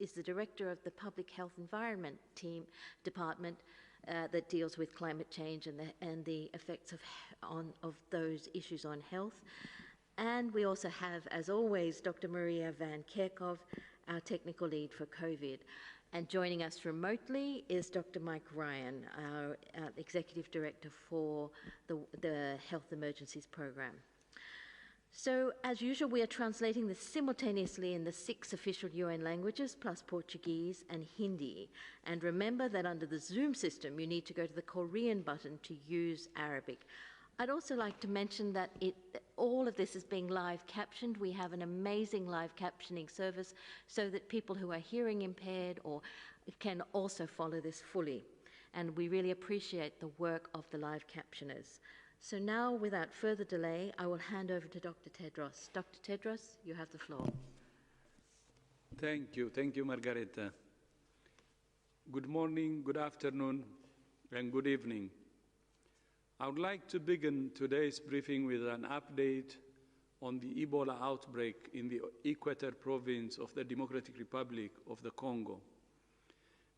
is the director of the Public Health Environment Department that deals with climate change and the effects of those issues on health. And we also have, as always, Dr. Maria Van Kerkhove, our technical lead for COVID. And joining us remotely is Dr. Mike Ryan, our Executive Director for the Health Emergencies Program. So, as usual, we are translating this simultaneously in the 6 official UN languages, plus Portuguese and Hindi. And remember that under the Zoom system, you need to go to the Korean button to use Arabic. I'd also like to mention that all of this is being live captioned. We have an amazing live captioning service so that people who are hearing impaired or can also follow this fully. And we really appreciate the work of the live captioners. So now, without further delay, I will hand over to Dr. Tedros. Dr. Tedros, you have the floor. Thank you, Margareta. Good morning, good afternoon, and good evening. I would like to begin today's briefing with an update on the Ebola outbreak in the Equator province of the Democratic Republic of the Congo.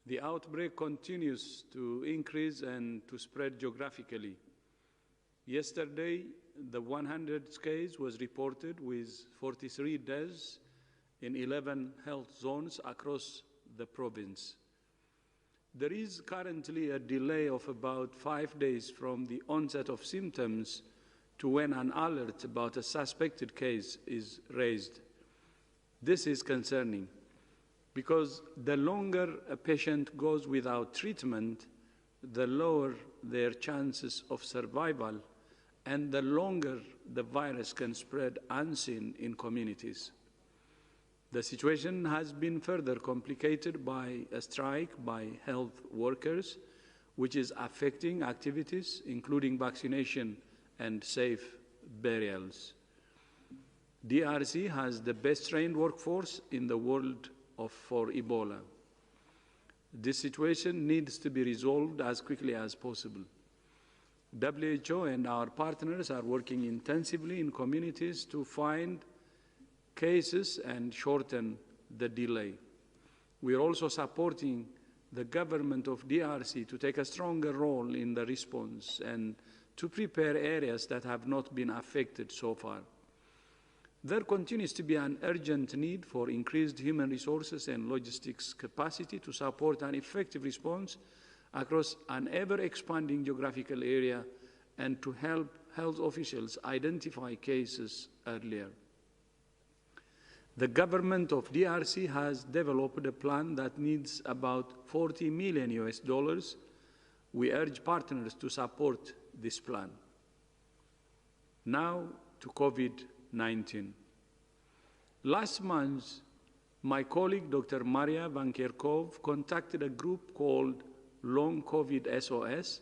The outbreak continues to increase and to spread geographically. Yesterday, the 100th case was reported with 43 deaths in 11 health zones across the province. There is currently a delay of about 5 days from the onset of symptoms to when an alert about a suspected case is raised. This is concerning because the longer a patient goes without treatment, the lower their chances of survival and the longer the virus can spread unseen in communities. The situation has been further complicated by a strike by health workers, which is affecting activities, including vaccination and safe burials. DRC has the best trained workforce in the world for Ebola. This situation needs to be resolved as quickly as possible. WHO and our partners are working intensively in communities to find cases and shorten the delay. We are also supporting the government of DRC to take a stronger role in the response and to prepare areas that have not been affected so far. There continues to be an urgent need for increased human resources and logistics capacity to support an effective response across an ever-expanding geographical area and to help health officials identify cases earlier. The government of DRC has developed a plan that needs about $40 million. We urge partners to support this plan. Now to COVID-19. Last month, my colleague, Dr. Maria Van Kerkhove, contacted a group called Long COVID SOS,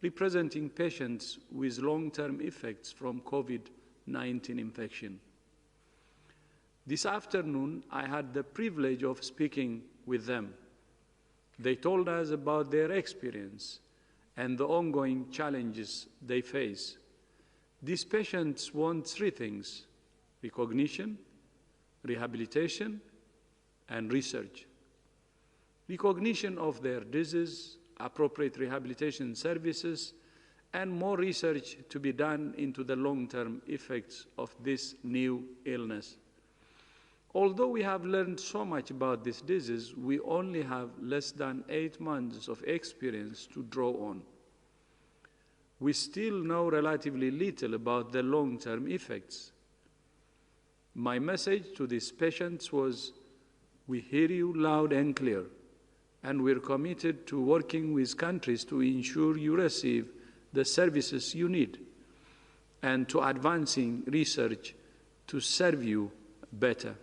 representing patients with long-term effects from COVID-19 infection. This afternoon, I had the privilege of speaking with them. They told us about their experience and the ongoing challenges they face. These patients want 3 things: recognition, rehabilitation, and research. Recognition of their disease, appropriate rehabilitation services, and more research to be done into the long-term effects of this new illness. Although we have learned so much about this disease, we only have less than 8 months of experience to draw on. We still know relatively little about the long-term effects. My message to these patients was, we hear you loud and clear, and we're committed to working with countries to ensure you receive the services you need and to advancing research to serve you better.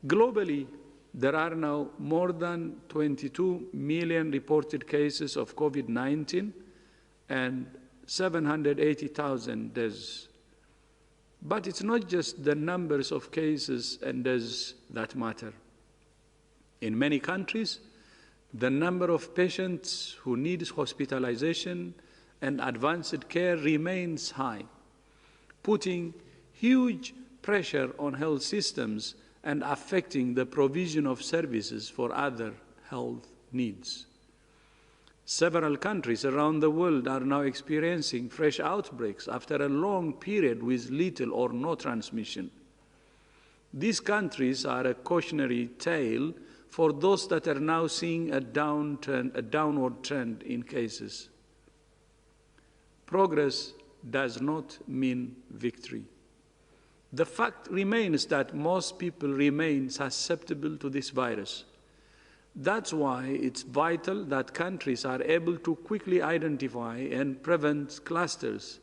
Globally, there are now more than 22 million reported cases of COVID-19 and 780,000 deaths. But it's not just the numbers of cases and deaths that matter. In many countries, the number of patients who need hospitalization and advanced care remains high, putting huge pressure on health systems and affecting the provision of services for other health needs. Several countries around the world are now experiencing fresh outbreaks after a long period with little or no transmission. These countries are a cautionary tale for those that are now seeing a downward trend in cases. Progress does not mean victory. The fact remains that most people remain susceptible to this virus. That's why it's vital that countries are able to quickly identify and prevent clusters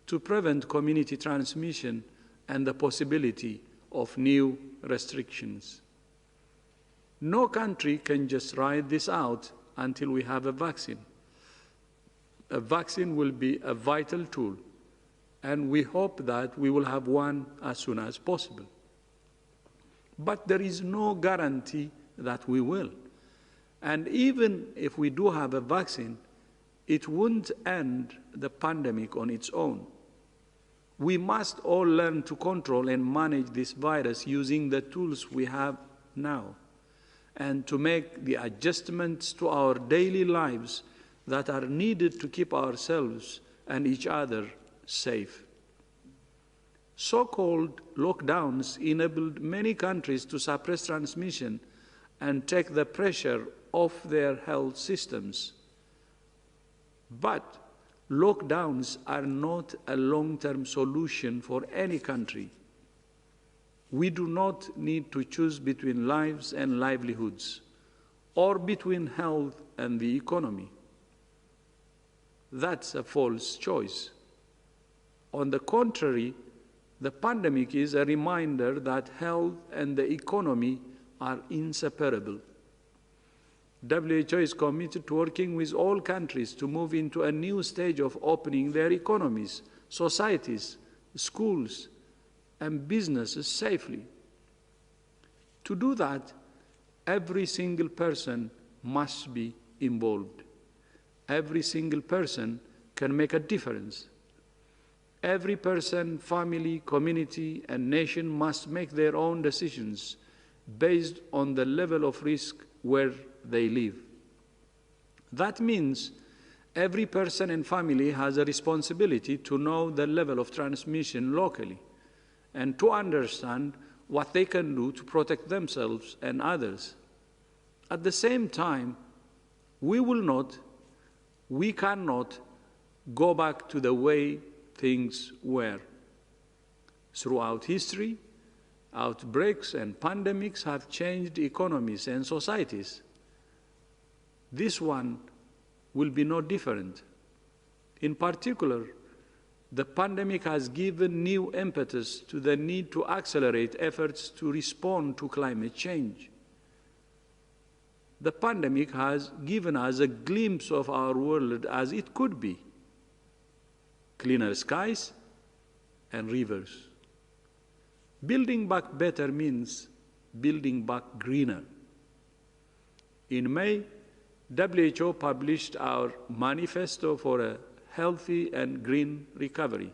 to prevent community transmission and the possibility of new restrictions. No country can just ride this out until we have a vaccine. A vaccine will be a vital tool, and we hope that we will have one as soon as possible. But there is no guarantee that we will. And even if we do have a vaccine, it won't end the pandemic on its own. We must all learn to control and manage this virus using the tools we have now, and to make the adjustments to our daily lives that are needed to keep ourselves and each other safe. So-called lockdowns enabled many countries to suppress transmission and take the pressure off their health systems. But lockdowns are not a long-term solution for any country. We do not need to choose between lives and livelihoods, or between health and the economy. That's a false choice. On the contrary, the pandemic is a reminder that health and the economy are inseparable. WHO is committed to working with all countries to move into a new stage of opening their economies, societies, schools, and businesses safely. To do that, every single person must be involved. Every single person can make a difference. Every person, family, community, and nation must make their own decisions based on the level of risk where they live. That means every person and family has a responsibility to know the level of transmission locally and to understand what they can do to protect themselves and others. At the same time, we cannot go back to the way things were. Throughout history, outbreaks and pandemics have changed economies and societies. This one will be no different. In particular, the pandemic has given new impetus to the need to accelerate efforts to respond to climate change. The pandemic has given us a glimpse of our world as it could be: cleaner skies and rivers. Building back better means building back greener. In May, WHO published our manifesto for a healthy and green recovery,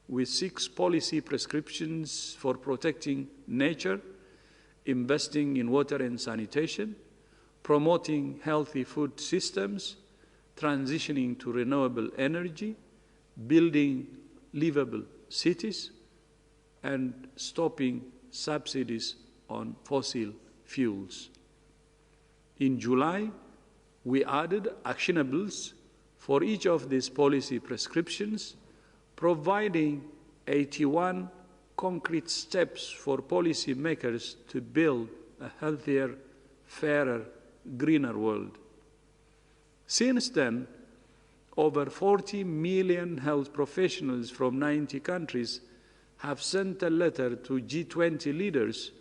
with 6 policy prescriptions for protecting nature, investing in water and sanitation, promoting healthy food systems, transitioning to renewable energy, building livable cities, and stopping subsidies on fossil fuels. In July, we added actionables for each of these policy prescriptions, providing 81 concrete steps for policymakers to build a healthier, fairer, greener world. Since then, over 40 million health professionals from 90 countries have sent a letter to G20 leaders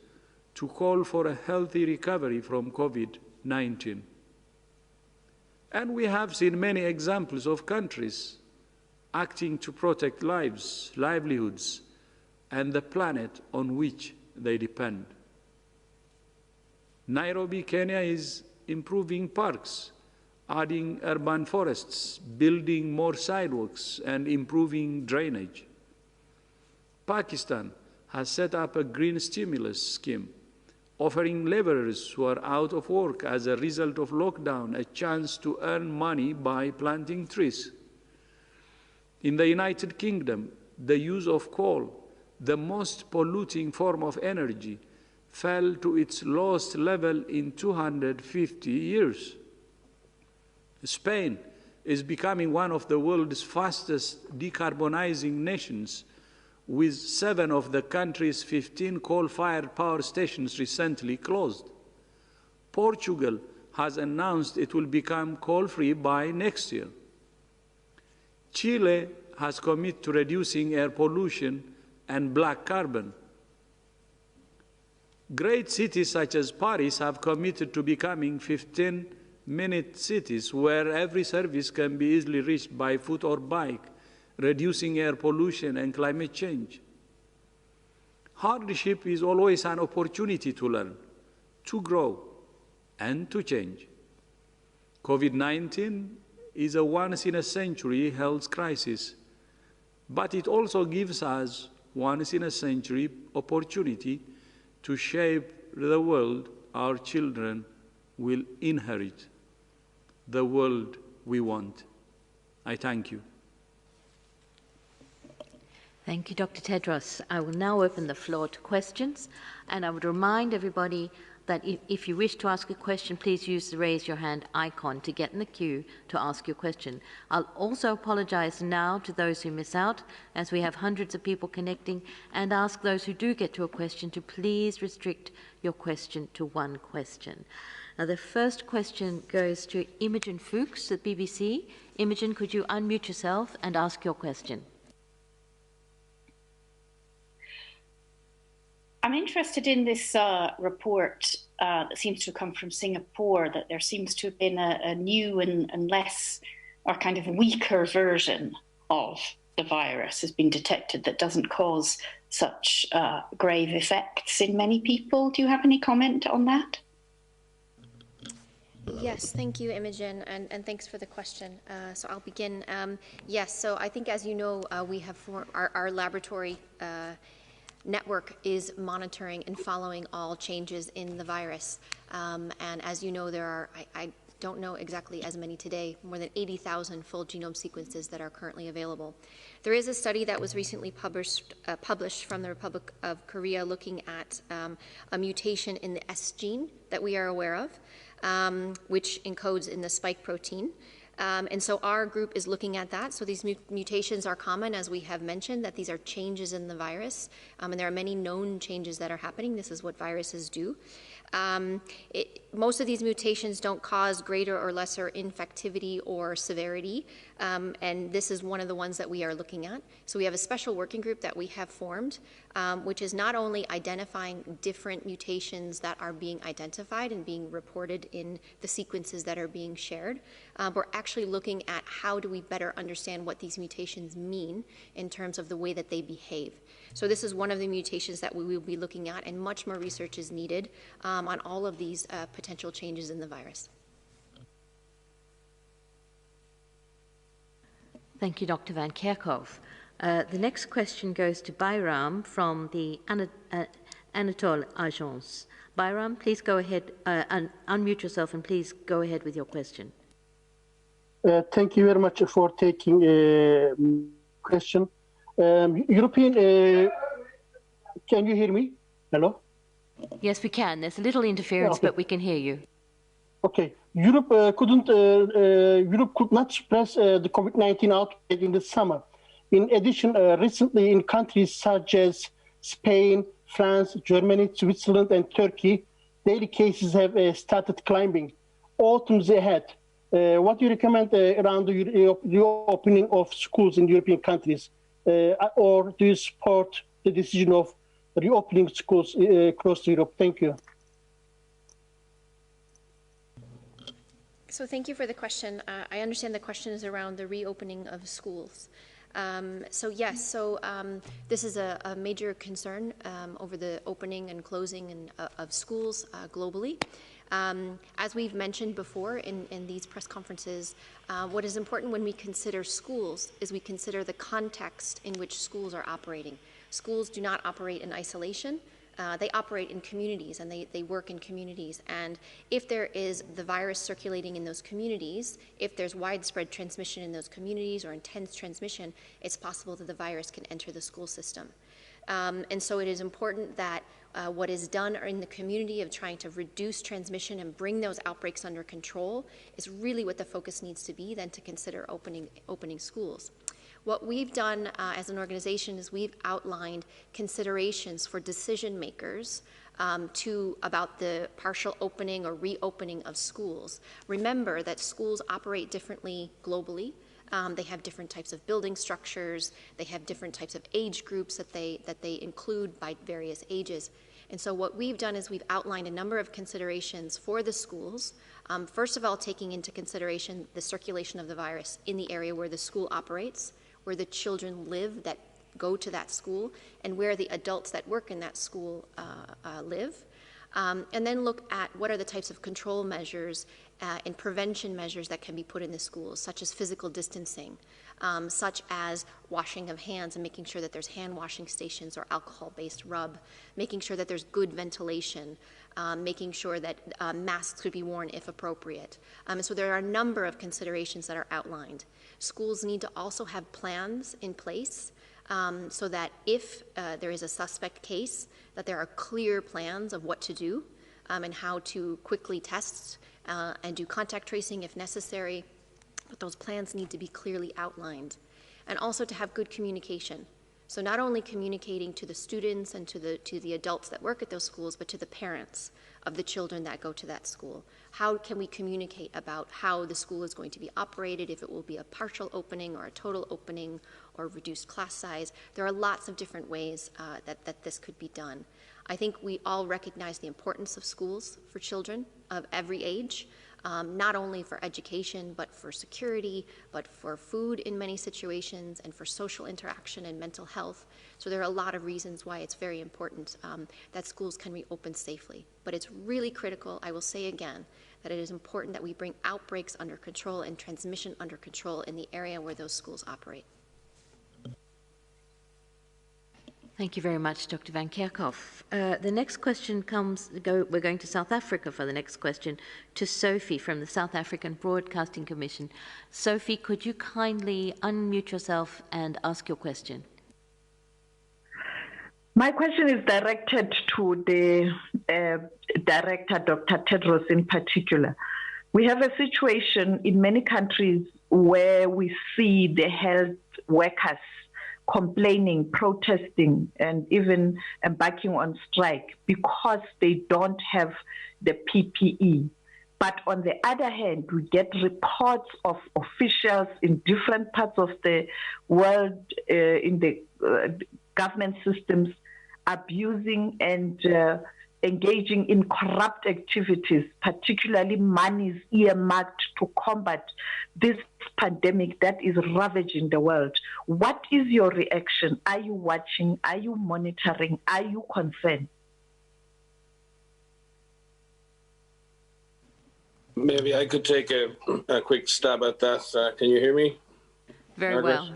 to call for a healthy recovery from COVID-19. And we have seen many examples of countries acting to protect lives, livelihoods, and the planet on which they depend. Nairobi, Kenya is improving parks, adding urban forests, building more sidewalks, and improving drainage. Pakistan has set up a green stimulus scheme, offering laborers who are out of work as a result of lockdown a chance to earn money by planting trees. In the United Kingdom, the use of coal, the most polluting form of energy, fell to its lowest level in 250 years. Spain is becoming one of the world's fastest decarbonizing nations, with 7 of the country's 15 coal-fired power stations recently closed. Portugal has announced it will become coal-free by next year. Chile has committed to reducing air pollution and black carbon. Great cities such as Paris have committed to becoming 15-minute cities where every service can be easily reached by foot or bike, reducing air pollution and climate change. Hardship is always an opportunity to learn, to grow, and to change. COVID-19 is a once-in-a-century health crisis, but it also gives us once-in-a-century opportunity to shape the world our children will inherit, the world we want. I thank you. Thank you, Dr. Tedros. I will now open the floor to questions, and I would remind everybody that if you wish to ask a question, please use the raise your hand icon to get in the queue to ask your question. I'll also apologize now to those who miss out, as we have hundreds of people connecting, and ask those who do get to a question to please restrict your question to one question. Now, the first question goes to Imogen Fuchs at BBC. Imogen, could you unmute yourself and ask your question? I'm interested in this report that seems to have come from Singapore, that there seems to have been a new and less, or kind of weaker version of the virus has been detected that doesn't cause such grave effects in many people. Do you have any comment on that? Yes, thank you, Imogen, and thanks for the question. So I'll begin. Yes, so I think, as you know, we have our laboratory network is monitoring and following all changes in the virus. And as you know, there are, I don't know exactly as many today, more than 80,000 full genome sequences that are currently available. There is a study that was recently published from the Republic of Korea looking at a mutation in the S gene that we are aware of, which encodes in the spike protein. And so our group is looking at that. So these mutations are common, as we have mentioned, that these are changes in the virus. And there are many known changes that are happening. This is what viruses do. Most of these mutations don't cause greater or lesser infectivity or severity. And this is one of the ones that we are looking at. So we have a special working group that we have formed, which is not only identifying different mutations that are being identified and being reported in the sequences that are being shared, we're actually looking at how do we better understand what these mutations mean in terms of the way that they behave. So this is one of the mutations that we will be looking at, and much more research is needed on all of these potential changes in the virus. Thank you, Dr. Van Kerkhove. The next question goes to Bayram from the Anatole Agence. Bayram, please go ahead, unmute yourself, and please go ahead with your question. Thank you very much for taking a question. European, can you hear me? Hello? Yes, we can. There's a little interference, okay. But we can hear you. Okay. Europe could not suppress the COVID-19 outbreak in the summer. In addition, recently in countries such as Spain, France, Germany, Switzerland, and Turkey, daily cases have started climbing. Autumn's ahead. What do you recommend around the reopening of schools in European countries? Or do you support the decision of reopening schools across Europe? Thank you. So thank you for the question. I understand the question is around the reopening of schools. This is a major concern over the opening and closing of schools globally. As we've mentioned before in these press conferences, what is important when we consider schools is we consider the context in which schools are operating. Schools do not operate in isolation. They operate in communities, and they work in communities. And if there is the virus circulating in those communities, if there's widespread transmission in those communities or intense transmission, it's possible that the virus can enter the school system. And so it is important that what is done in the community of trying to reduce transmission and bring those outbreaks under control is really what the focus needs to be, then to consider opening schools. What we've done as an organization is we've outlined considerations for decision makers about the partial opening or reopening of schools. Remember that schools operate differently globally. They have different types of building structures. They have different types of age groups that they include by various ages. And so what we've done is we've outlined a number of considerations for the schools. First of all, taking into consideration the circulation of the virus in the area where the school operates, where the children live that go to that school, and where the adults that work in that school live. And then look at what are the types of control measures and prevention measures that can be put in the schools, such as physical distancing, such as washing of hands and making sure that there's hand washing stations or alcohol-based rub, making sure that there's good ventilation, making sure that masks could be worn if appropriate. And so there are a number of considerations that are outlined. Schools need to also have plans in place so that if there is a suspect case, that there are clear plans of what to do and how to quickly test and do contact tracing if necessary. But those plans need to be clearly outlined. And also to have good communication. So not only communicating to the students and to the adults that work at those schools, but to the parents of the children that go to that school. How can we communicate about how the school is going to be operated, if it will be a partial opening or a total opening or reduced class size? There are lots of different ways that this could be done. I think we all recognize the importance of schools for children of every age. Not only for education, but for security, but for food in many situations, and for social interaction and mental health. So there are a lot of reasons why it's very important that schools can reopen safely. But it's really critical, I will say again, that it is important that we bring outbreaks under control and transmission under control in the area where those schools operate. Thank you very much, Dr. Van Kerkhoff. The next question we're going to South Africa for the next question, to Sophie from the South African Broadcasting Commission. Sophie, could you kindly unmute yourself and ask your question? My question is directed to the director, Dr. Tedros in particular. We have a situation in many countries where we see the health workers complaining, protesting, and even embarking on strike because they don't have the PPE. But on the other hand, we get reports of officials in different parts of the world, in the government systems, abusing and engaging in corrupt activities, particularly monies earmarked to combat this pandemic that is ravaging the world. What is your reaction? Are you watching? Are you monitoring? Are you concerned? Maybe I could take a quick stab at that. Can you hear me? Very Margaret? well.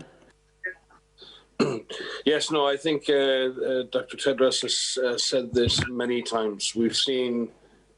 Yes, no, I think Dr. Tedros has said this many times. We've seen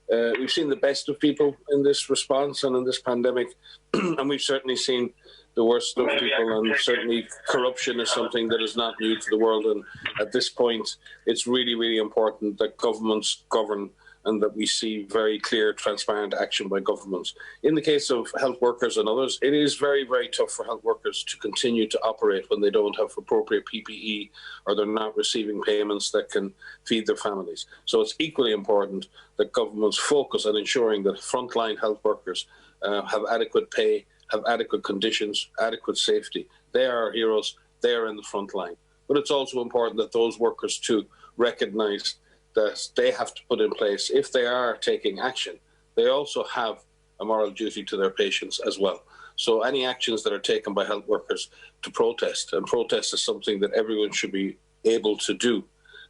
the best of people in this response and in this pandemic, and we've certainly seen the worst of people, and certainly corruption is something that is not new to the world. And at this point, it's really, really important that governments govern and that we see very clear, transparent action by governments. In the case of health workers and others, it is very, very tough for health workers to continue to operate when they don't have appropriate PPE or they're not receiving payments that can feed their families. So it's equally important that governments focus on ensuring that frontline health workers have adequate pay, have adequate conditions, adequate safety. They are our heroes, they are in the front line. But it's also important that those workers too recognise that they have to put in place, if they are taking action, they also have a moral duty to their patients as well. So any actions that are taken by health workers to protest, and protest is something that everyone should be able to do,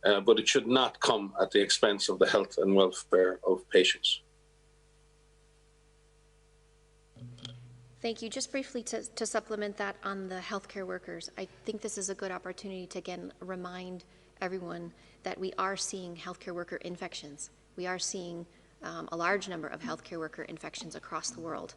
but it should not come at the expense of the health and welfare of patients. Thank you. Just briefly to supplement that on the healthcare workers, I think this is a good opportunity to again remind everyone that we are seeing healthcare worker infections. We are seeing a large number of healthcare worker infections across the world.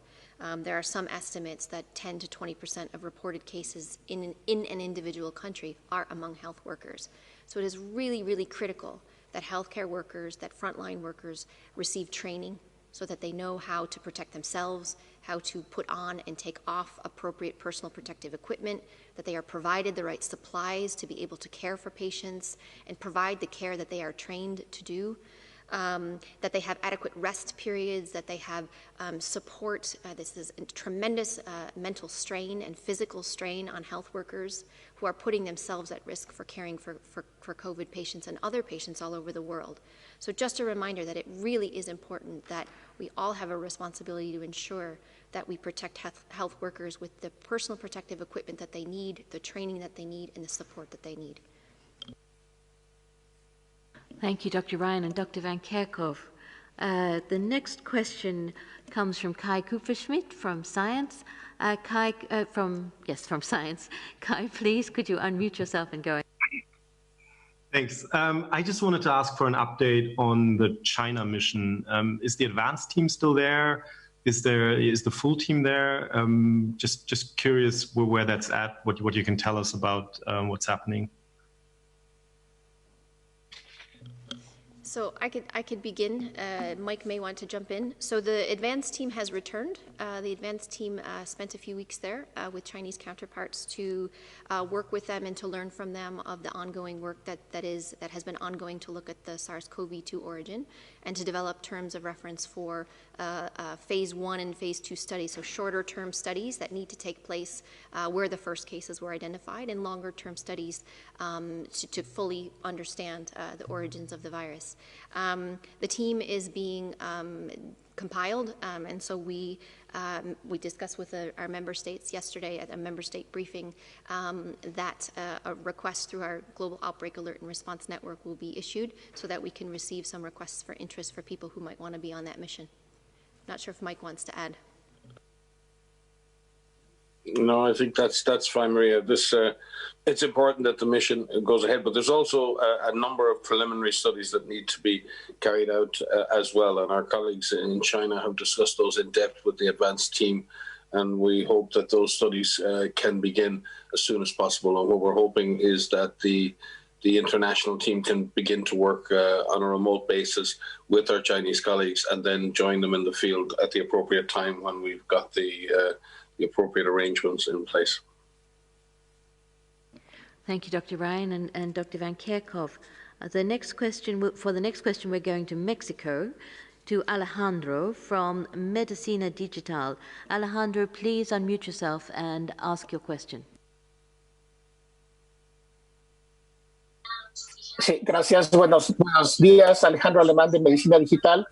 There are some estimates that 10 to 20% of reported cases in an individual country are among health workers. So it is really, really critical that healthcare workers, that frontline workers receive training so that they know how to protect themselves, how to put on and take off appropriate personal protective equipment, that they are provided the right supplies to be able to care for patients and provide the care that they are trained to do, that they have adequate rest periods, that they have support. This is a tremendous mental strain and physical strain on health workers who are putting themselves at risk for caring for COVID patients and other patients all over the world. So just a reminder that it really is important that we all have a responsibility to ensure that we protect health workers with the personal protective equipment that they need, the training that they need, and the support that they need. Thank you, Dr. Ryan and Dr. Van Kerkhove. The next question comes from Kai Kupferschmidt from Science. From Science. Kai, please, could you unmute yourself and go ahead? Thanks. I just wanted to ask for an update on the China mission. Is the advanced team still there? Is the full team there? Just curious where that's at, what you can tell us about what's happening. So I could begin. Mike may want to jump in. So the advanced team has returned. The advanced team spent a few weeks there with Chinese counterparts to work with them and to learn from them of the ongoing work that has been ongoing to look at the SARS-CoV-2 origin and to develop terms of reference for phase 1 and phase 2 studies, so shorter term studies that need to take place where the first cases were identified, and longer term studies to fully understand the origins of the virus. The team is being compiled, and so we discussed with our member states yesterday at a member state briefing that a request through our Global Outbreak Alert and Response Network will be issued so that we can receive some requests for interest for people who might want to be on that mission. Not sure if Mike wants to add. No, I think that's fine, Maria. It's important that the mission goes ahead, but there's also a number of preliminary studies that need to be carried out as well. And our colleagues in China have discussed those in depth with the advanced team, and we hope that those studies can begin as soon as possible. And what we're hoping is that the international team can begin to work on a remote basis with our Chinese colleagues and then join them in the field at the appropriate time when we've got the appropriate arrangements in place. Thank you, Dr. Ryan and Dr. Van Kerkhove. The next question, we're going to Mexico, to Alejandro from Medicina Digital. Alejandro, please unmute yourself and ask your question. Sí, gracias. Buenos días, Alejandro Alemán de Medicina Digital.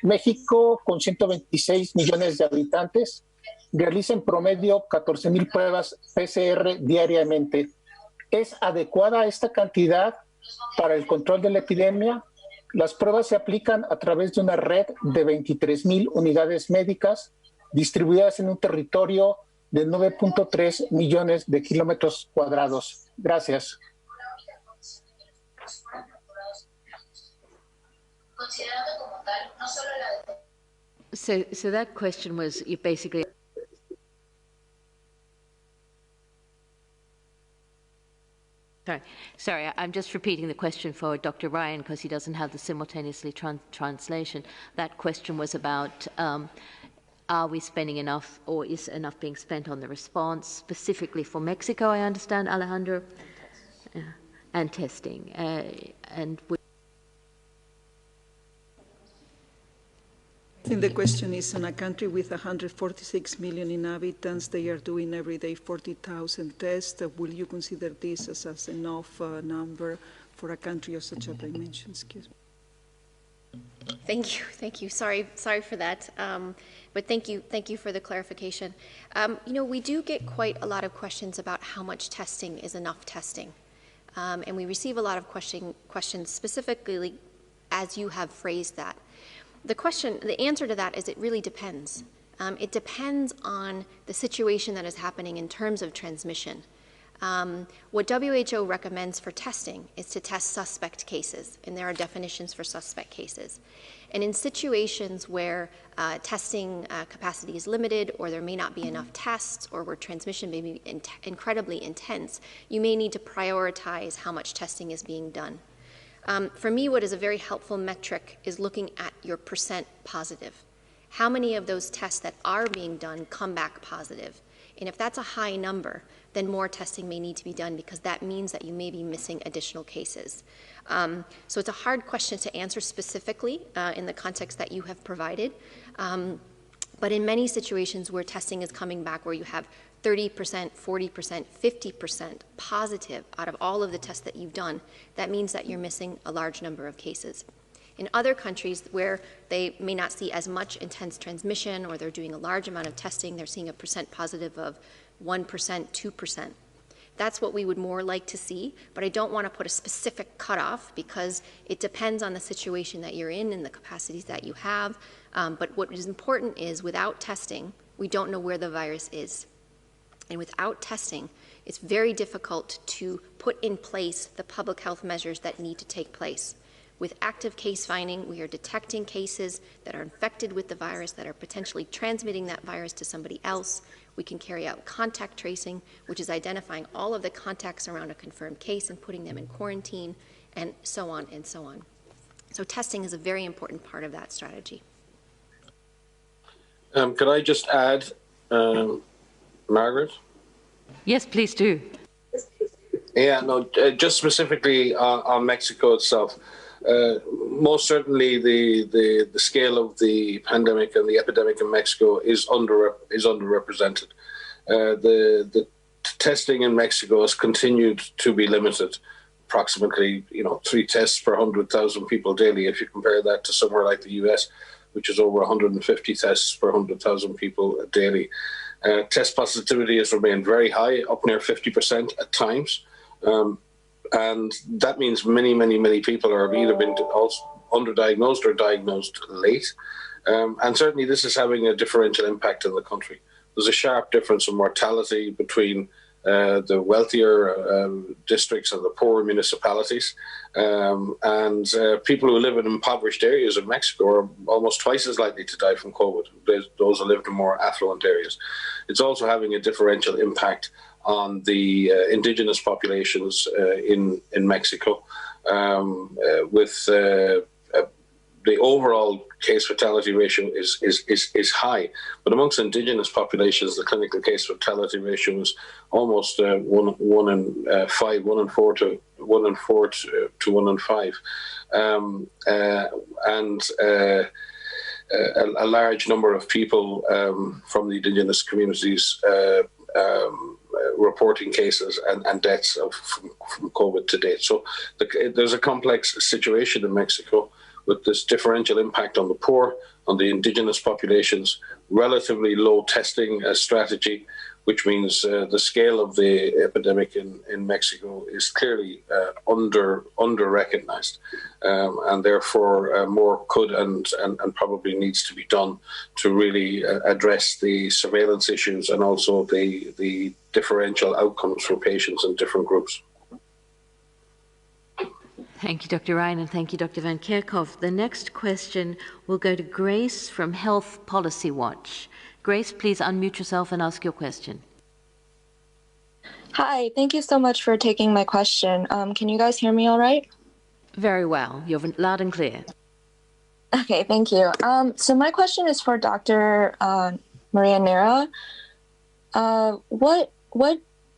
México, con 126 millones de habitantes, realiza en promedio 14,000 pruebas PCR diariamente. ¿Es adecuada esta cantidad para el control de la epidemia? Las pruebas se aplican a través de una red de 23,000 unidades médicas distribuidas en un territorio de 9.3 millones de kilómetros cuadrados. Gracias. So that question was basically... Sorry, I'm just repeating the question for Dr. Ryan because he doesn't have the simultaneously translation. That question was about are we spending enough, or is enough being spent on the response, specifically for Mexico, I understand, Alejandro, and testing. I think the question is, in a country with 146 million inhabitants, they are doing every day 40,000 tests. Will you consider this as enough number for a country of such a dimension? Excuse me. Thank you. Sorry for that. But thank you for the clarification. We do get quite a lot of questions about how much testing is enough testing, and we receive a lot of questions specifically as you have phrased that. The answer to that is it really depends. It depends on the situation that is happening in terms of transmission. What WHO recommends for testing is to test suspect cases, and there are definitions for suspect cases. And in situations where testing capacity is limited, or there may not be enough tests, or where transmission may be incredibly intense, you may need to prioritize how much testing is being done. For me, what is a very helpful metric is looking at your percent positive. How many of those tests that are being done come back positive? And if that's a high number, then more testing may need to be done, because that means that you may be missing additional cases. So it's a hard question to answer specifically in the context that you have provided. But in many situations where testing is coming back, where you have 30%, 40%, 50% positive out of all of the tests that you've done, that means that you're missing a large number of cases. In other countries where they may not see as much intense transmission, or they're doing a large amount of testing, they're seeing a percent positive of 1%, 2%. That's what we would more like to see, but I don't want to put a specific cutoff, because it depends on the situation that you're in and the capacities that you have. But what is important is, without testing, we don't know where the virus is. And without testing, it's very difficult to put in place the public health measures that need to take place. With active case finding, we are detecting cases that are infected with the virus, that are potentially transmitting that virus to somebody else. We can carry out contact tracing, which is identifying all of the contacts around a confirmed case and putting them in quarantine, and so on and so on. So testing is a very important part of that strategy. Could I just add, Margaret? Yes, please do. Yeah, no, just specifically on Mexico itself. Most certainly, the scale of the pandemic and the epidemic in Mexico is underrepresented. The testing in Mexico has continued to be limited, approximately 3 tests per 100,000 people daily. If you compare that to somewhere like the US, which is over 150 tests per 100,000 people daily. Test positivity has remained very high, up near 50% at times. And that means many, many, many people are either been underdiagnosed or diagnosed late. And certainly this is having a differential impact in the country. There's a sharp difference in mortality between the wealthier districts and the poorer municipalities. And people who live in impoverished areas of Mexico are almost twice as likely to die from COVID as those who live in more affluent areas. It's also having a differential impact on the indigenous populations in Mexico, with the overall case fatality ratio is high, but amongst indigenous populations, the clinical case fatality ratio is almost 1 in 5, 1 in 4 to 1 in 4 to 1 in 5, and a large number of people from the indigenous communities reporting cases and deaths from COVID to date. So there's a complex situation in Mexico with this differential impact on the poor, on the indigenous populations, relatively low testing strategy, which means the scale of the epidemic in Mexico is clearly under-recognized. And therefore more could and probably needs to be done to really address the surveillance issues and also the differential outcomes for patients in different groups. Thank you, Dr. Ryan, and thank you, Dr. Van Kerkhove. The next question will go to Grace from Health Policy Watch. Grace, please unmute yourself and ask your question. Hi, thank you so much for taking my question. Can you guys hear me all right? Very well. You're loud and clear. Okay, thank you. So my question is for Dr. Maria Neira. What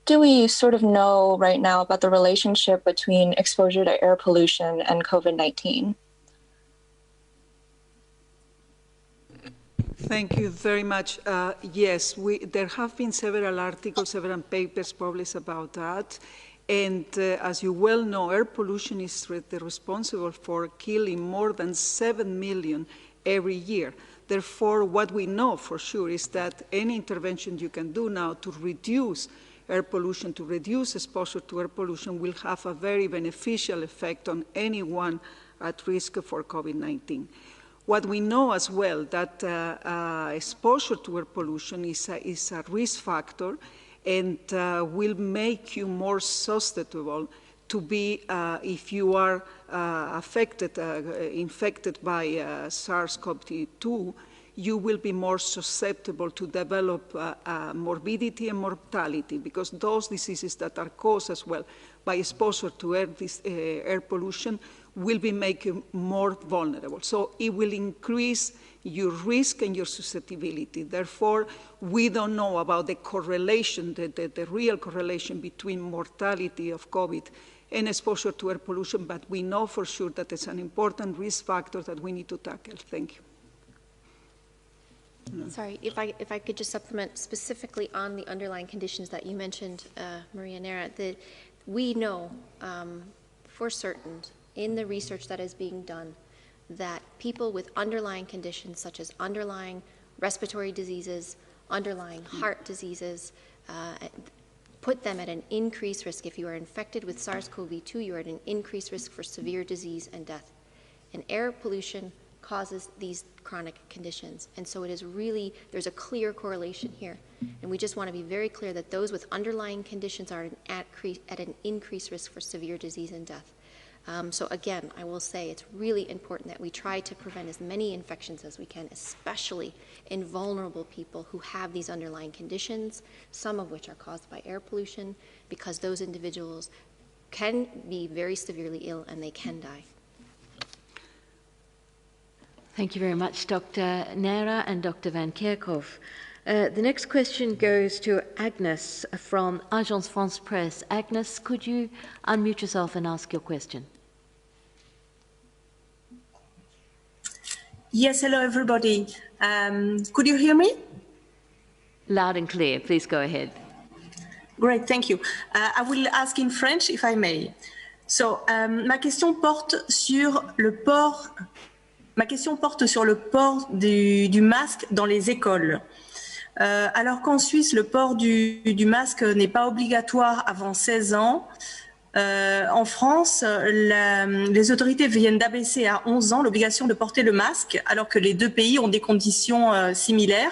do we sort of know right now about the relationship between exposure to air pollution and COVID-19? Thank you very much. Yes, there have been several articles, several papers published about that. And as you well know, air pollution is responsible for killing more than 7 million every year. Therefore, what we know for sure is that any intervention you can do now to reduce air pollution, to reduce exposure to air pollution, will have a very beneficial effect on anyone at risk for COVID-19. What we know as well that exposure to air pollution is a risk factor and will make you more susceptible to be, if you are infected by SARS-CoV-2, you will be more susceptible to develop morbidity and mortality, because those diseases that are caused as well by exposure to air pollution will be making you more vulnerable. So it will increase your risk and your susceptibility. Therefore, we don't know about the correlation, the real correlation between mortality of COVID and exposure to air pollution, but we know for sure that it's an important risk factor that we need to tackle. Thank you. Sorry, if I could just supplement specifically on the underlying conditions that you mentioned, Maria Nera, that we know for certain in the research that is being done that people with underlying conditions such as underlying respiratory diseases, underlying heart diseases, put them at an increased risk. If you are infected with SARS-CoV-2, you're at an increased risk for severe disease and death. And air pollution causes these chronic conditions. And so it is really, there's a clear correlation here. And we just want to be very clear that those with underlying conditions are at an increased risk for severe disease and death. So again, I will say it's really important that we try to prevent as many infections as we can, especially in vulnerable people who have these underlying conditions, some of which are caused by air pollution, because those individuals can be very severely ill and they can die. Thank you very much, Dr. Nera and Dr. Van Kerkhove. The next question goes to Agnes from Agence France Presse. Agnes, could you unmute yourself and ask your question? Yes, hello everybody. Could you hear me? Loud and clear, please go ahead. Great, thank you. I will ask in French if I may. So, ma question porte sur le port du masque dans les écoles. Alors qu'en Suisse, le port du masque n'est pas obligatoire avant 16 ans, en France, les autorités viennent d'abaisser à 11 ans l'obligation de porter le masque, alors que les deux pays ont des conditions similaires.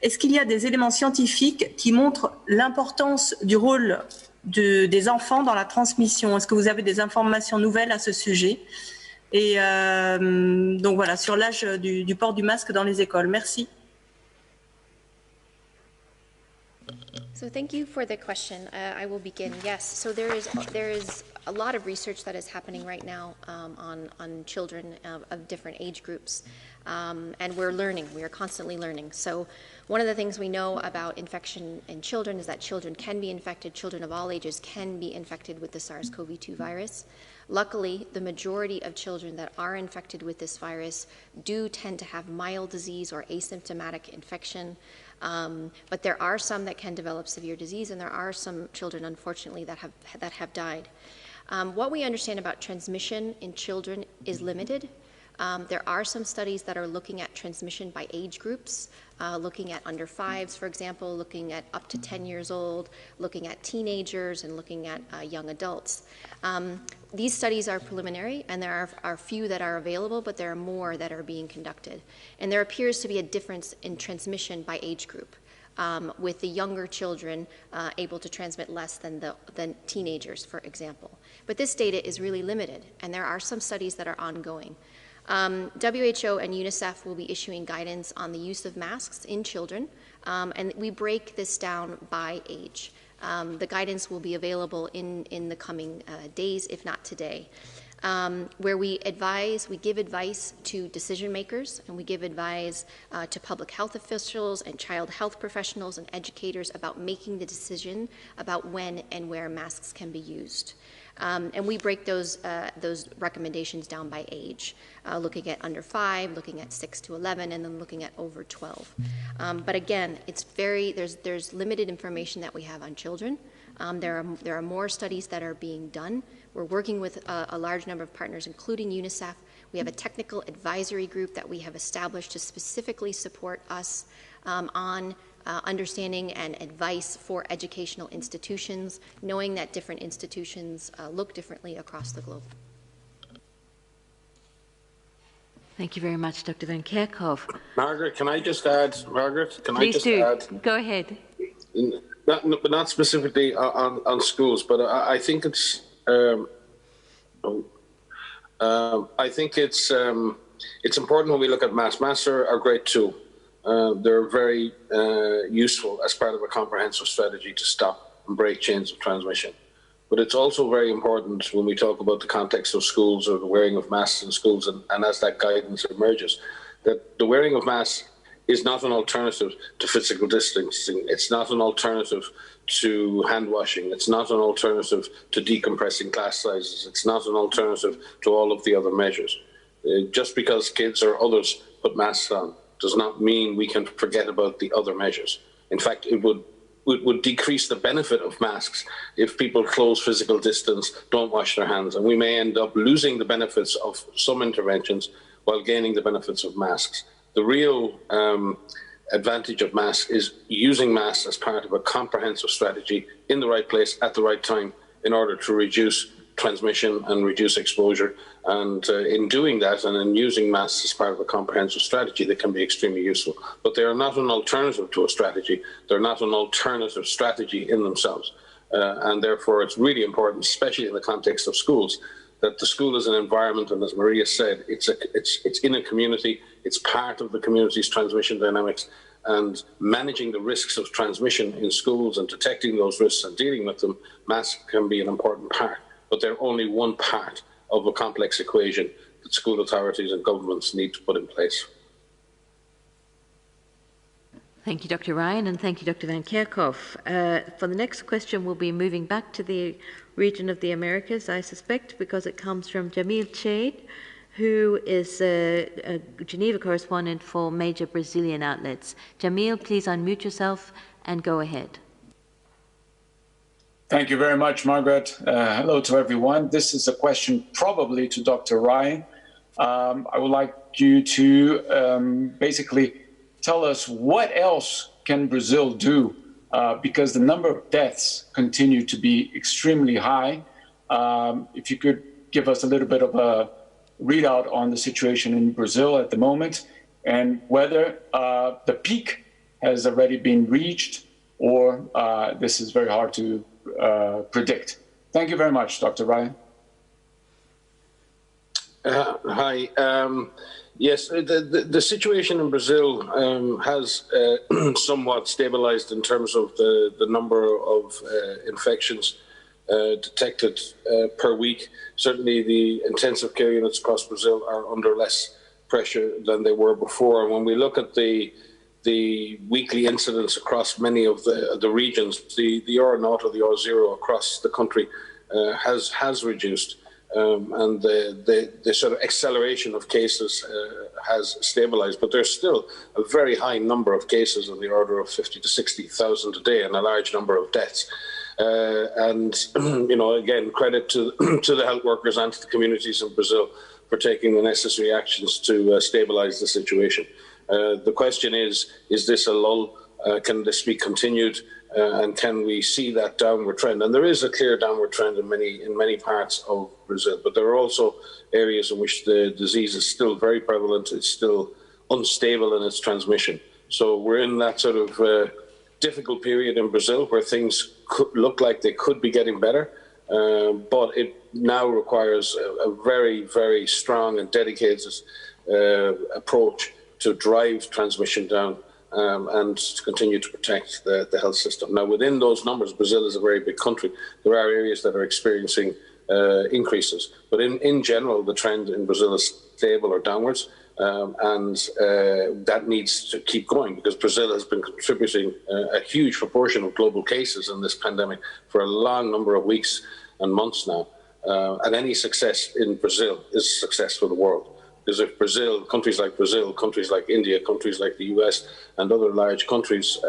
Est-ce qu'il y a des éléments scientifiques qui montrent l'importance du rôle des enfants dans la transmission? Est-ce que vous avez des informations nouvelles à ce sujet? Et donc voilà, sur l'âge du port du masque dans les écoles. Merci. So thank you for the question. I will begin. Yes, so there is a lot of research that is happening right now on children of different age groups. And we're learning, we are constantly learning. So one of the things we know about infection in children is that children can be infected, children of all ages can be infected with the SARS-CoV-2 virus. Luckily, the majority of children that are infected with this virus do tend to have mild disease or asymptomatic infection. But there are some that can develop severe disease, and there are some children, unfortunately, that have died. What we understand about transmission in children is limited. There are some studies that are looking at transmission by age groups, looking at under 5s, for example, looking at up to 10 years old, looking at teenagers, and looking at young adults. These studies are preliminary, and there are few that are available, but there are more that are being conducted. And there appears to be a difference in transmission by age group, with the younger children able to transmit less than teenagers, for example. But this data is really limited, and there are some studies that are ongoing. WHO and UNICEF will be issuing guidance on the use of masks in children, and we break this down by age. The guidance will be available in the coming days, if not today, where we give advice to decision makers, and we give advice to public health officials and child health professionals and educators about making the decision about when and where masks can be used. And we break those recommendations down by age, looking at under 5, looking at 6 to 11, and then looking at over 12. But again, there's limited information that we have on children. There are more studies that are being done. We're working with a large number of partners, including UNICEF. We have a technical advisory group that we have established to specifically support us on understanding and advice for educational institutions, knowing that different institutions look differently across the globe. Thank you very much, Dr. Van Kerkhove. Margaret, can I just add? Margaret, can Please I just do. add? Go ahead. Not specifically on schools, but I think it's. I think it's important when we look at masks. Masks are a great tool. They're very useful as part of a comprehensive strategy to stop and break chains of transmission. But it's also very important when we talk about the context of schools or the wearing of masks in schools, and as that guidance emerges, that the wearing of masks is not an alternative to physical distancing. It's not an alternative to hand washing. It's not an alternative to decompressing class sizes. It's not an alternative to all of the other measures. Just because kids or others put masks on does not mean we can forget about the other measures. In fact, it would decrease the benefit of masks if people close physical distance, don't wash their hands, and we may end up losing the benefits of some interventions while gaining the benefits of masks. The real advantage of masks is using masks as part of a comprehensive strategy in the right place at the right time in order to reduce transmission and reduce exposure. And in doing that and in using masks as part of a comprehensive strategy, they can be extremely useful. But they are not an alternative to a strategy. They're not an alternative strategy in themselves. And therefore, it's really important, especially in the context of schools, that the school is an environment, and as Maria said, it's in a community, it's part of the community's transmission dynamics, and managing the risks of transmission in schools and detecting those risks and dealing with them, masks can be an important part, but they're only one part of a complex equation that school authorities and governments need to put in place. Thank you, Dr. Ryan, and thank you, Dr. Van Kerkhove. For the next question, we'll be moving back to the region of the Americas, I suspect, because it comes from Jamil Chade, who is a Geneva correspondent for major Brazilian outlets. Jamil, please unmute yourself and go ahead. Thank you very much, Margaret. Hello to everyone. This is a question probably to Dr. Ryan. I would like you to basically tell us what else can Brazil do because the number of deaths continue to be extremely high. If you could give us a little bit of a readout on the situation in Brazil at the moment and whether the peak has already been reached or this is very hard to predict. Thank you very much, Dr. Ryan. Hi. Yes, the situation in Brazil has somewhat stabilized in terms of the number of infections detected per week. Certainly the intensive care units across Brazil are under less pressure than they were before. And when we look at the weekly incidence across many of the regions, the R0 or the R0 across the country has reduced. And the sort of acceleration of cases has stabilized, but there's still a very high number of cases in the order of 50 to 60,000 a day and a large number of deaths. And, you know, again, credit to the health workers and to the communities in Brazil for taking the necessary actions to stabilize the situation. The question is this a lull? Can this be continued? And can we see that downward trend? And there is a clear downward trend in many parts of Brazil, but there are also areas in which the disease is still very prevalent. It's still unstable in its transmission. So we're in that sort of difficult period in Brazil where things could look like they could be getting better, but it now requires a very, very strong and dedicated approach to drive transmission down and to continue to protect the health system. Now, within those numbers, Brazil is a very big country. There are areas that are experiencing increases, but in general, the trend in Brazil is stable or downwards, and that needs to keep going because Brazil has been contributing a huge proportion of global cases in this pandemic for a long number of weeks and months now. And any success in Brazil is a success for the world. Because if Brazil, countries like India, countries like the US and other large countries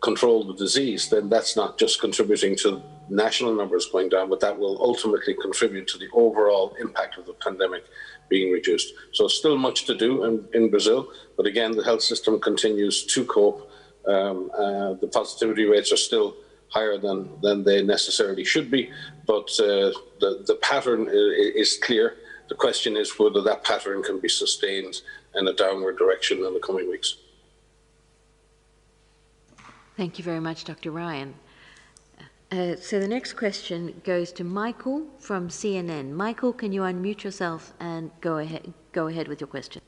control the disease, then that's not just contributing to national numbers going down, but that will ultimately contribute to the overall impact of the pandemic being reduced. So still much to do in Brazil, but again, the health system continues to cope. The positivity rates are still higher than they necessarily should be, but the pattern is clear. The question is whether that pattern can be sustained in a downward direction in the coming weeks. Thank you very much, Dr. Ryan. So the next question goes to Michael from CNN. Michael, can you unmute yourself and go ahead with your question?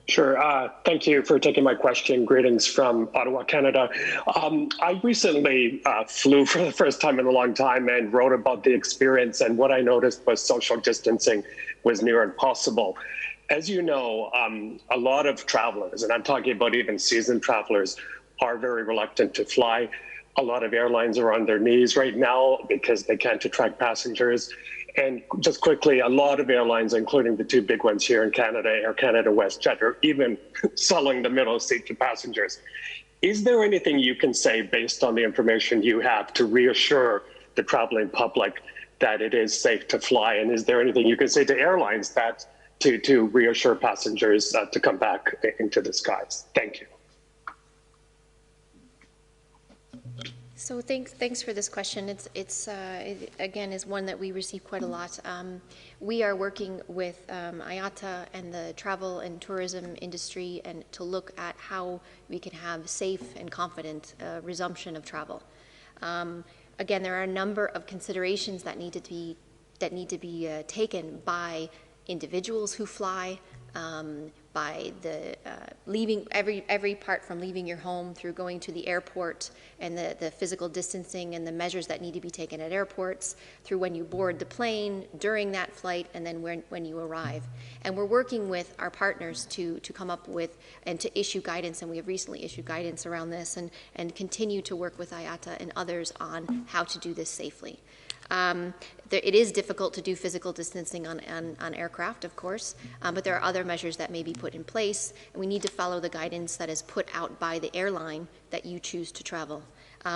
Sure. Thank you for taking my question. Greetings from Ottawa, Canada. I recently flew for the first time in a long time and wrote about the experience, and what I noticed was social distancing was near impossible. As you know, a lot of travelers, and I'm talking about even seasoned travelers, are very reluctant to fly. A lot of airlines are on their knees right now because they can't attract passengers. And just quickly, a lot of airlines, including the two big ones here in Canada, Air Canada, WestJet, are even selling the middle seat to passengers. Is there anything you can say based on the information you have to reassure the traveling public that it is safe to fly? And is there anything you can say to airlines that to reassure passengers to come back into the skies? Thank you. So thanks for this question. It again is one that we receive quite a lot. We are working with IATA and the travel and tourism industry and to look at how we can have safe and confident resumption of travel. Again, there are a number of considerations that need to be taken by individuals who fly, by the leaving every part from leaving your home through going to the airport and the physical distancing and the measures that need to be taken at airports, through when you board the plane, during that flight, and then when you arrive. And we're working with our partners to come up with and to issue guidance, and we have recently issued guidance around this and continue to work with IATA and others on how to do this safely. It is difficult to do physical distancing on aircraft, of course, but there are other measures that may be put in place, and we need to follow the guidance that is put out by the airline that you choose to travel.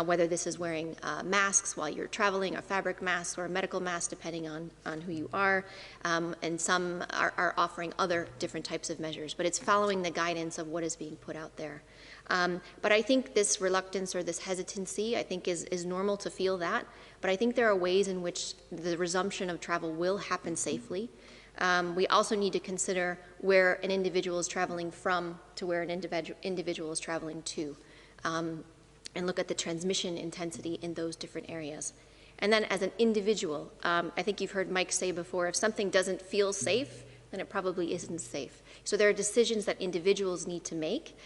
Whether this is wearing masks while you're traveling, or fabric masks, or a medical mask, depending on who you are, and some are offering other different types of measures, but it's following the guidance of what is being put out there. But I think this reluctance or this hesitancy, I think is normal to feel that. But I think there are ways in which the resumption of travel will happen safely. We also need to consider where an individual is traveling from to where an individual is traveling to, and look at the transmission intensity in those different areas. And then as an individual, I think you've heard Mike say before, if something doesn't feel safe, then it probably isn't safe. So there are decisions that individuals need to make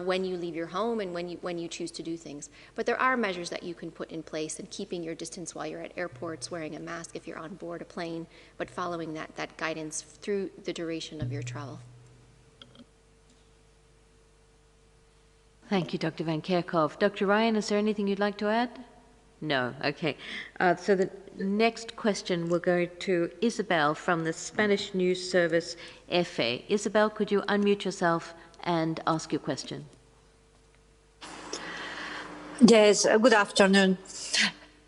when you leave your home and when you choose to do things. But there are measures that you can put in place, in keeping your distance while you're at airports, wearing a mask if you're on board a plane, but following that guidance through the duration of your travel. Thank you, Dr. Van Kerkhove. Dr. Ryan, is there anything you'd like to add? No. Okay. So the next question will go to Isabel from the Spanish news service EFE. Isabel, could you unmute yourself and ask your question? Yes, good afternoon.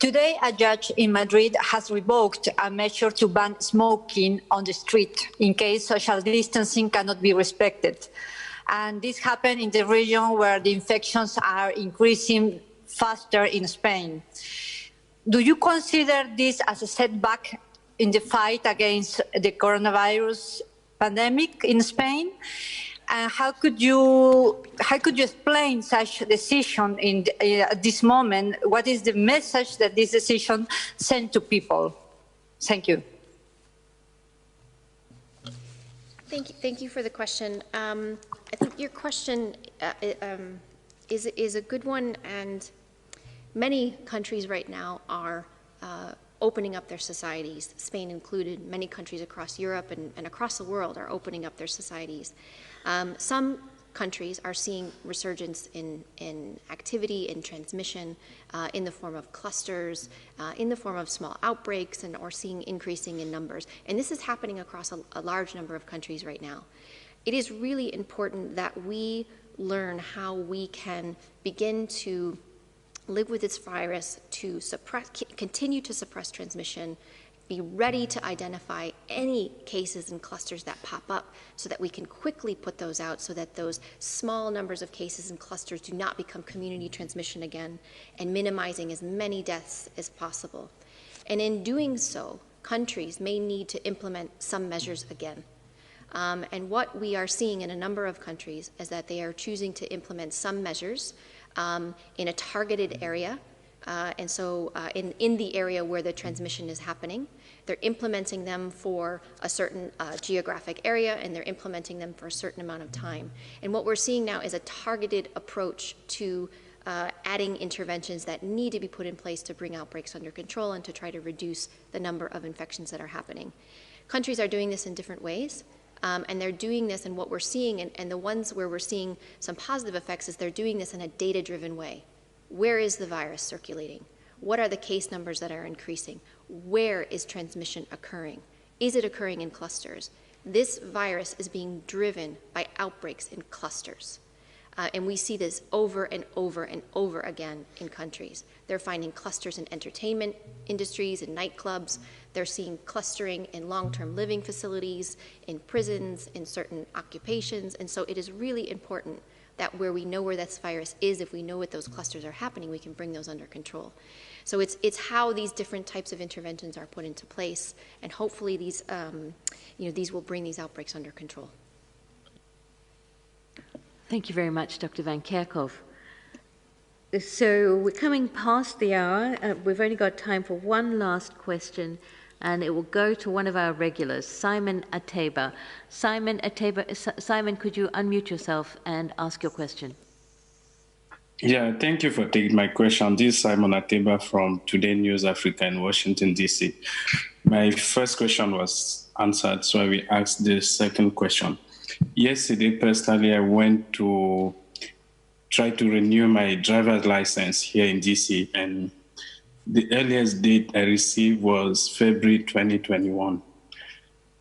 Today, a judge in Madrid has revoked a measure to ban smoking on the street in case social distancing cannot be respected. And this happened in the region where the infections are increasing faster in Spain. Do you consider this as a setback in the fight against the coronavirus pandemic in Spain? And how could you explain such a decision at this moment? What is the message that this decision sent to people? Thank you. Thank you for the question. I think your question is a good one, and many countries right now are opening up their societies, Spain included. Many countries across Europe and across the world are opening up their societies. Some countries are seeing resurgence in activity, in transmission, in the form of clusters, in the form of small outbreaks, or seeing increasing in numbers. And this is happening across a large number of countries right now. It is really important that we learn how we can begin to live with this virus, to continue to suppress transmission, be ready to identify any cases and clusters that pop up so that we can quickly put those out, so that those small numbers of cases and clusters do not become community transmission again, and minimizing as many deaths as possible. And in doing so, countries may need to implement some measures again. And what we are seeing in a number of countries is that they are choosing to implement some measures in a targeted area, in the area where the transmission is happening. They're implementing them for a certain geographic area, and they're implementing them for a certain amount of time. And what we're seeing now is a targeted approach to adding interventions that need to be put in place to bring outbreaks under control and to try to reduce the number of infections that are happening. Countries are doing this in different ways. And they're doing this, and what we're seeing, and the ones where we're seeing some positive effects, is they're doing this in a data-driven way. Where is the virus circulating? What are the case numbers that are increasing? Where is transmission occurring? Is it occurring in clusters? This virus is being driven by outbreaks in clusters. And we see this over and over and over again in countries. They're finding clusters in entertainment industries, in nightclubs. They're seeing clustering in long-term living facilities, in prisons, in certain occupations. And so it is really important that where we know where this virus is, if we know what those clusters are happening, we can bring those under control. So it's how these different types of interventions are put into place, and hopefully these, these will bring these outbreaks under control. Thank you very much, Dr. Van Kerkhove. So we're coming past the hour. We've only got time for one last question, and it will go to one of our regulars, Simon Ateba. Simon, could you unmute yourself and ask your question? Yeah, thank you for taking my question. This is Simon Ateba from Today News Africa in Washington, D.C. My first question was answered, so I will ask the second question. Yesterday, personally, I went to try to renew my driver's license here in D.C., and the earliest date I received was February 2021.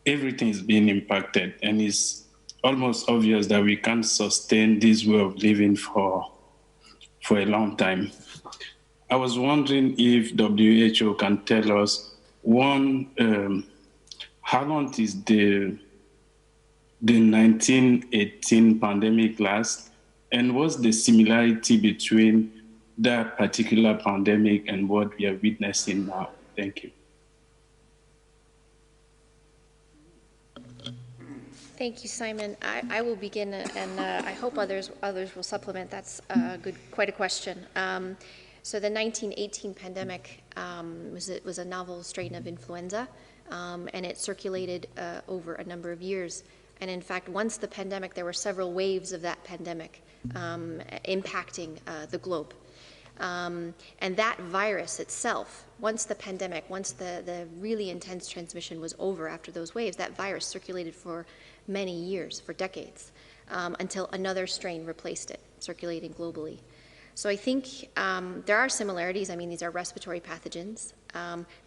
Everything is being impacted, and it's almost obvious that we can't sustain this way of living for a long time. I was wondering if WHO can tell us, one, how long is the 1918 pandemic last, and what's the similarity between that particular pandemic and what we are witnessing now? Thank you. Thank you, Simon. I will begin, and I hope others will supplement. That's quite a question. So the 1918 pandemic was a novel strain of influenza, and it circulated over a number of years. And in fact, once the pandemic, there were several waves of that pandemic impacting the globe. And that virus itself, once the really intense transmission was over after those waves, that virus circulated for many years, for decades, until another strain replaced it, circulating globally. So I think there are similarities. I mean, these are respiratory pathogens.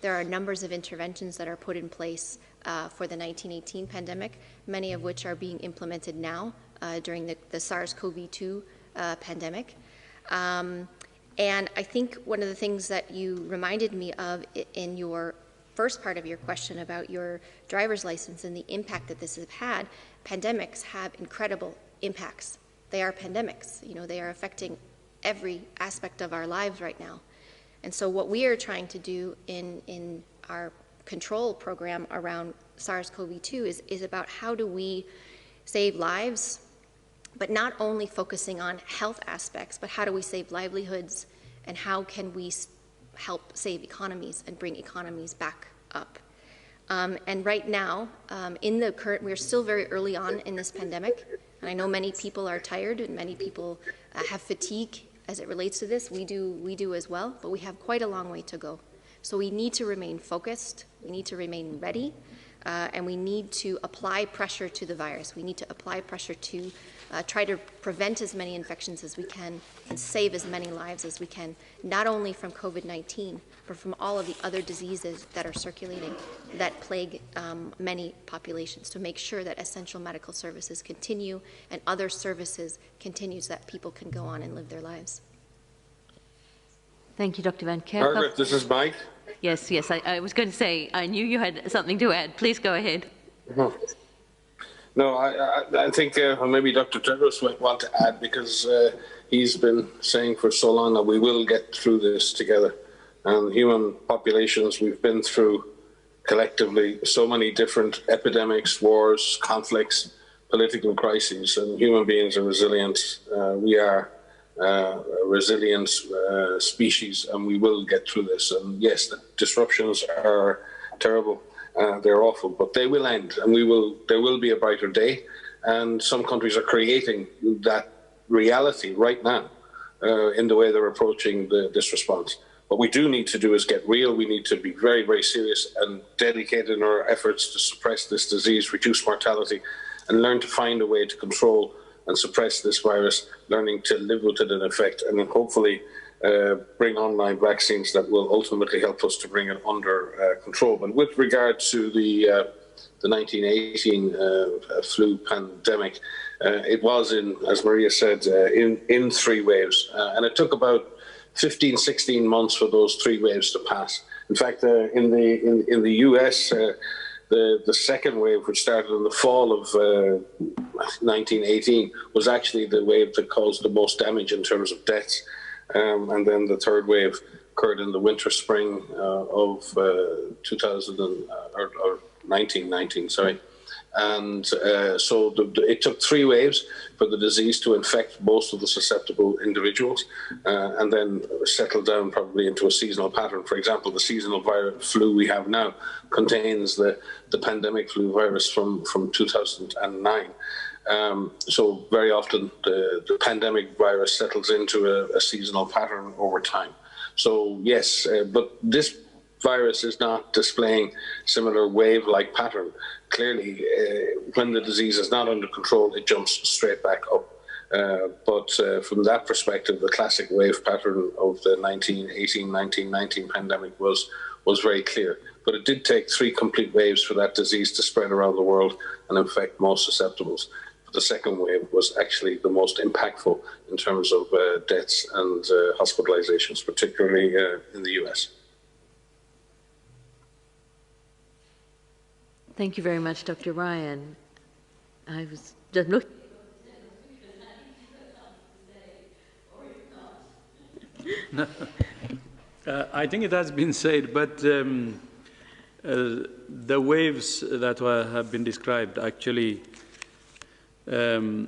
There are numbers of interventions that are put in place for the 1918 pandemic, many of which are being implemented now during the SARS-CoV-2 pandemic. And I think one of the things that you reminded me of in your first part of your question about your driver's license and the impact that this has had, pandemics have incredible impacts. They are pandemics. They are affecting every aspect of our lives right now. And so what we are trying to do in our control program around SARS-CoV-2 is about how do we save lives, but not only focusing on health aspects, but how do we save livelihoods, and how can we help save economies and bring economies back up. And right now, we're still very early on in this pandemic, and I know many people are tired and many people have fatigue as it relates to this. We do as well, but we have quite a long way to go. So we need to remain focused, we need to remain ready, and we need to apply pressure to the virus. We need to apply pressure to try to prevent as many infections as we can and save as many lives as we can, not only from COVID-19, but from all of the other diseases that are circulating that plague many populations, to make sure that essential medical services continue and other services continue so that people can go on and live their lives. Thank you, Dr. Van Kerkhove. Margaret, this is Mike. Yes, I was going to say, I knew you had something to add. Please go ahead. No, I think maybe Dr. Tedros might want to add, because he's been saying for so long that we will get through this together. And human populations, we've been through collectively so many different epidemics, wars, conflicts, political crises, and human beings are resilient. We are a resilient species, and we will get through this. And yes, the disruptions are terrible. They're awful, but they will end, and there will be a brighter day. And some countries are creating that reality right now in the way they're approaching this response. What we do need to do is get real. We need to be very, very serious and dedicated in our efforts to suppress this disease, reduce mortality, and learn to find a way to control and suppress this virus, learning to live with it in effect, and then hopefully bring online vaccines that will ultimately help us to bring it under control. But with regard to the 1918 flu pandemic, it was as Maria said, in 3 waves. And it took about 15, 16 months for those 3 waves to pass. In fact, in the US, the second wave, which started in the fall of 1918, was actually the wave that caused the most damage in terms of deaths. And then the 3rd wave occurred in the winter spring of 1919, sorry. And so it took 3 waves for the disease to infect most of the susceptible individuals and then settle down probably into a seasonal pattern. For example, the seasonal flu we have now contains the pandemic flu virus from 2009. So very often the pandemic virus settles into a seasonal pattern over time. So yes, but this virus is not displaying similar wave-like pattern. Clearly, when the disease is not under control, it jumps straight back up. But from that perspective, the classic wave pattern of the 1918-1919 pandemic was very clear. But it did take 3 complete waves for that disease to spread around the world and infect most susceptibles. But the second wave was actually the most impactful in terms of deaths and hospitalizations, particularly in the US. Thank you very much, Dr. Ryan. I was just looking. I think it has been said, but the waves that have been described actually, they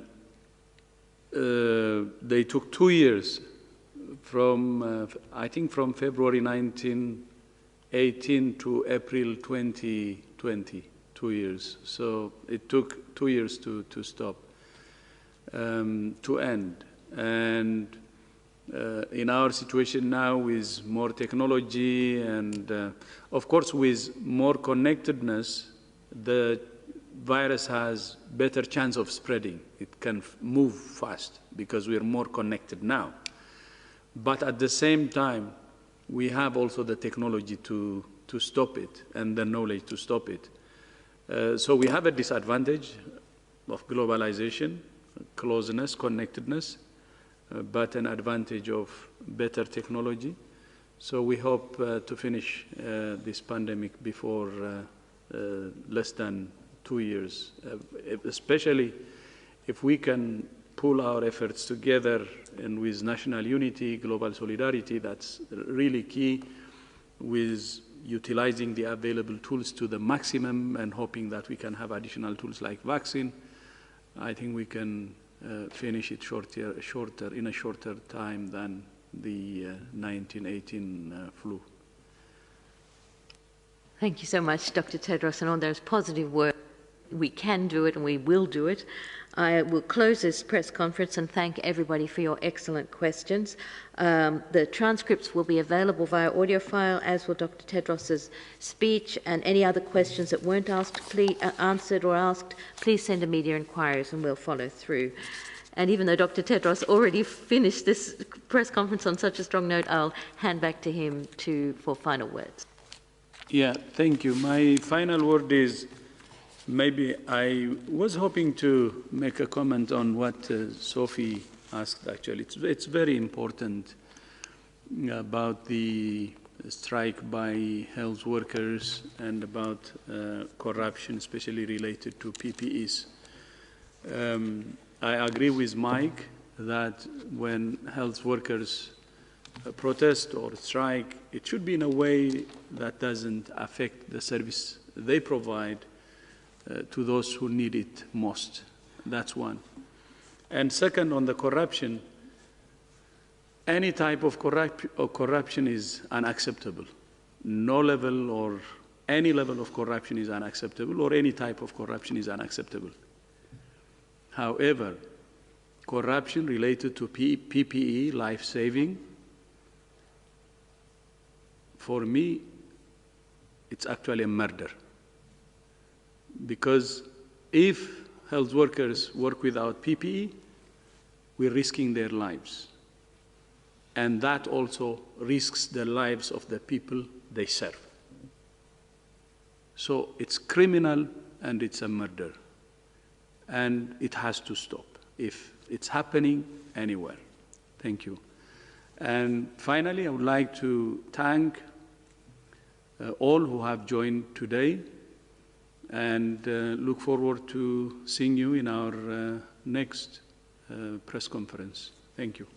took 2 years from, I think from February 1918 to April 2020, 2 years. So it took 2 years to stop, to end. And in our situation now with more technology and of course with more connectedness, the virus has better chance of spreading. It can move fast because we are more connected now. But at the same time, we have also the technology to stop it and the knowledge to stop it. So we have a disadvantage of globalization, closeness, connectedness, but an advantage of better technology. So we hope to finish this pandemic before less than 2 years, especially if we can pull our efforts together and with national unity, global solidarity. That's really key, with utilizing the available tools to the maximum and hoping that we can have additional tools like vaccine. I think we can finish it in a shorter time than the 1918 flu. Thank you so much, Dr. Tedros, and on those positive words. We can do it and we will do it. I will close this press conference and thank everybody for your excellent questions. The transcripts will be available via audio file, as will Dr. Tedros's speech, and any other questions that weren't answered or asked, please send a media inquiries and we'll follow through. And even though Dr. Tedros already finished this press conference on such a strong note, I'll hand back to him for final words. Yeah, thank you. My final word is, maybe I was hoping to make a comment on what Sophie asked, actually. It's very important about the strike by health workers and about corruption, especially related to PPEs. I agree with Mike that when health workers protest or strike, it should be in a way that doesn't affect the service they provide to those who need it most. That's one. And second, on the corruption, any type of corruption is unacceptable. No level or any level of corruption is unacceptable, or any type of corruption is unacceptable. However, corruption related to PPE, life-saving, for me, it's actually a murder. Because if health workers work without PPE, we're risking their lives. And that also risks the lives of the people they serve. So it's criminal and it's a murder. And it has to stop if it's happening anywhere. Thank you. And finally, I would like to thank all who have joined today, and look forward to seeing you in our next press conference. Thank you.